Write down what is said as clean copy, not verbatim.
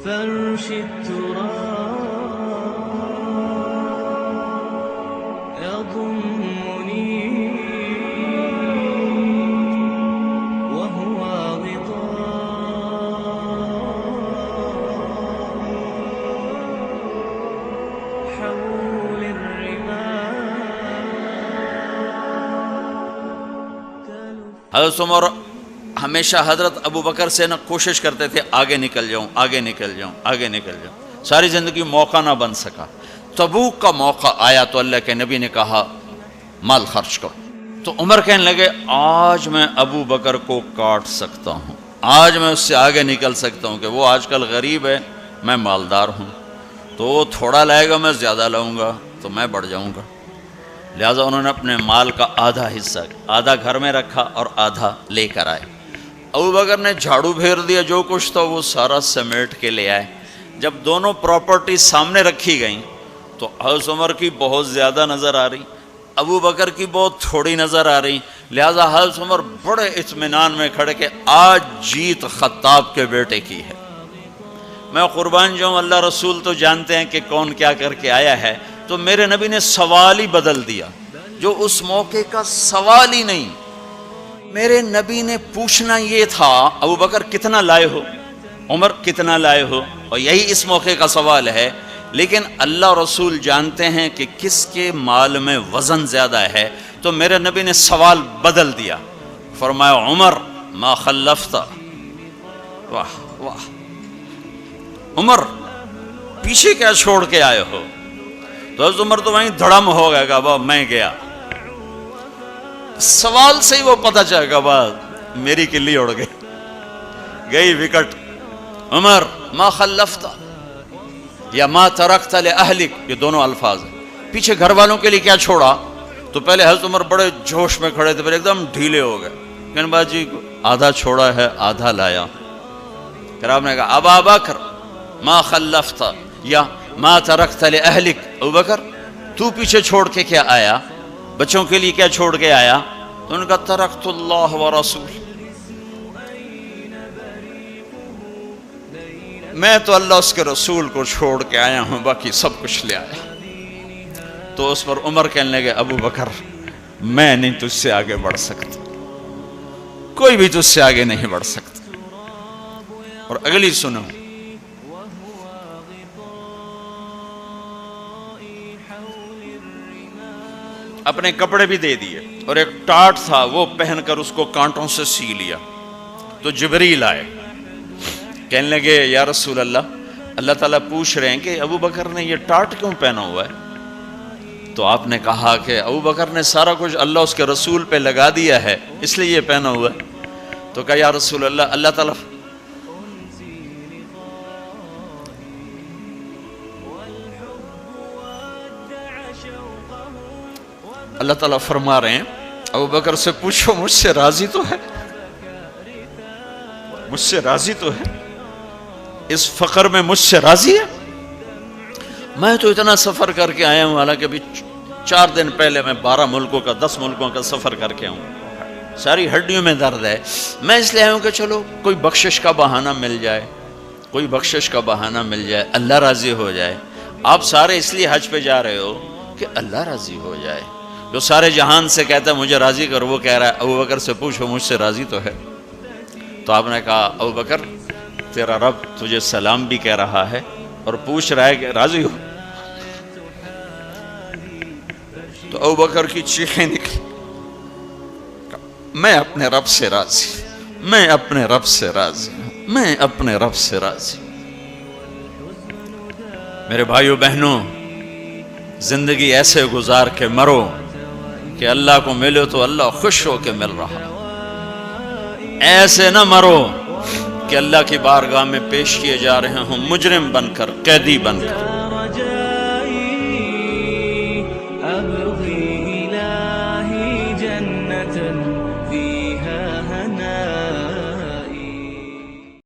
فرش التراب يضمني وهو غطاء حول الرمال. حضرت عمر ہمیشہ حضرت ابو بکر سے نہ کوشش کرتے تھے آگے نکل جاؤں آگے نکل جاؤں آگے نکل جاؤں. ساری زندگی موقع نہ بن سکا. تبوک کا موقع آیا تو اللہ کے نبی نے کہا مال خرچ کرو. تو عمر کہنے لگے آج میں ابو بکر کو کاٹ سکتا ہوں, آج میں اس سے آگے نکل سکتا ہوں کہ وہ آج کل غریب ہے, میں مالدار ہوں, تو وہ تھوڑا لائے گا میں زیادہ لاؤں گا تو میں بڑھ جاؤں گا. لہٰذا انہوں نے اپنے مال کا آدھا حصہ آدھا گھر میں رکھا اور آدھا لے کر آئے. ابو بکر نے جھاڑو پھیر دیا, جو کچھ تھا وہ سارا سمیٹ کے لے آئے. جب دونوں پراپرٹی سامنے رکھی گئیں تو حضرت عمر کی بہت زیادہ نظر آ رہی, ابو بکر کی بہت تھوڑی نظر آ رہی. لہٰذا حضرت عمر بڑے اطمینان میں کھڑے کہ آج جیت خطاب کے بیٹے کی ہے. میں قربان جاؤں, اللہ رسول تو جانتے ہیں کہ کون کیا کر کے آیا ہے, تو میرے نبی نے سوال ہی بدل دیا جو اس موقع کا سوال ہی نہیں. میرے نبی نے پوچھنا یہ تھا ابو بکر کتنا لائے ہو, عمر کتنا لائے ہو, اور یہی اس موقع کا سوال ہے. لیکن اللہ رسول جانتے ہیں کہ کس کے مال میں وزن زیادہ ہے, تو میرے نبی نے سوال بدل دیا, فرمایا عمر ما خلفت. واہ واہ, عمر پیچھے کیا چھوڑ کے آئے ہو؟ تو حضرت عمر تو وہیں دھڑم ہو گیا کہ ابا میں گیا. سوال سے ہی وہ پتہ چل گیا بعد میری کلی اڑ گئی وکٹ. عمر ما خلفت یا ما ترکت لأہلک, یہ دونوں الفاظ ہیں. پیچھے گھر والوں کے لیے کیا چھوڑا؟ تو پہلے حضرت عمر بڑے جوش میں کھڑے تھے, پھر ایک دم ڈھیلے ہو گئے. کہنے باجی آدھا چھوڑا ہے آدھا لایا. پھر آپ نے کہا ابا بکر ما خلفت یا ما ترکت لأہلک, ابو بکر تو پیچھے چھوڑ کے کیا آیا, بچوں کے لیے کیا چھوڑ کے آیا؟ تو انہوں نے کہا ترکت اللہ ورسول, میں تو اللہ اس کے رسول کو چھوڑ کے آیا ہوں, باقی سب کچھ لے آیا. تو اس پر عمر کہنے لگے ابو بکر میں نہیں تجھ سے آگے بڑھ سکتا, کوئی بھی تجھ سے آگے نہیں بڑھ سکتا. اور اگلی سنو, اپنے کپڑے بھی دے دیے اور ایک ٹاٹ تھا وہ پہن کر اس کو کانٹوں سے سی لیا. تو جبریل آئے, کہنے لگے یا رسول اللہ, اللہ تعالیٰ پوچھ رہے ہیں کہ ابو بکر نے یہ ٹاٹ کیوں پہنا ہوا ہے؟ تو آپ نے کہا کہ ابو بکر نے سارا کچھ اللہ اس کے رسول پہ لگا دیا ہے اس لیے یہ پہنا ہوا ہے. تو کہا یا رسول اللہ, اللہ تعالیٰ فرما رہے ہیں ابو بکر سے پوچھو مجھ سے راضی تو ہے, مجھ سے راضی تو ہے, اس فقر میں مجھ سے راضی ہے؟ میں تو اتنا سفر کر کے آیا ہوں, حالانکہ ابھی 4 دن پہلے میں 12 ملکوں کا 10 ملکوں کا سفر کر کے ہوں, ساری ہڈیوں میں درد ہے. میں اس لیے آیا ہوں کہ چلو کوئی بخشش کا بہانہ مل جائے, کوئی بخشش کا بہانہ مل جائے, اللہ راضی ہو جائے. آپ سارے اس لیے حج پہ جا رہے ہو کہ اللہ راضی ہو جائے. جو سارے جہان سے کہتا ہے مجھے راضی کر, وہ کہہ رہا ہے ابو بکر سے پوچھو مجھ سے راضی تو ہے. تو آپ نے کہا ابو بکر تیرا رب تجھے سلام بھی کہہ رہا ہے اور پوچھ رہا ہے کہ راضی ہو. تو ابو بکر کی چیخیں نکلی, میں اپنے رب سے راضی, میں اپنے رب سے راضی, میں اپنے رب سے راضی. میرے بھائیو بہنوں, زندگی ایسے گزار کے مرو کہ اللہ کو ملو تو اللہ خوش ہو کے مل رہا, ایسے نہ مرو کہ اللہ کی بارگاہ میں پیش کیے جا رہے ہوں مجرم بن کر, قیدی بن کر.